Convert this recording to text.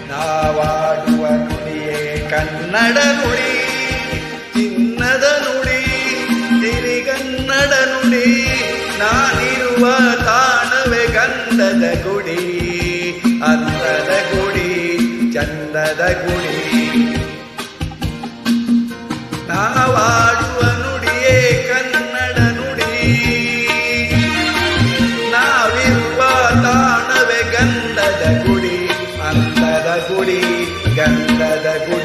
ನಾವಾಡುವ ನುಡಿಯೇ ಕನ್ನಡ ನುಡಿ, ಚಿನ್ನದ ನುಡಿ, ಸಿರಿಗನ್ನಡ ನುಡಿ. ನಾನಿರುವ ತಾಣವೇ ಗಂಧದ ಗುಡಿ, ಅಂದದ ಗುಡಿ, ಚಂದದ ಗುಡಿ.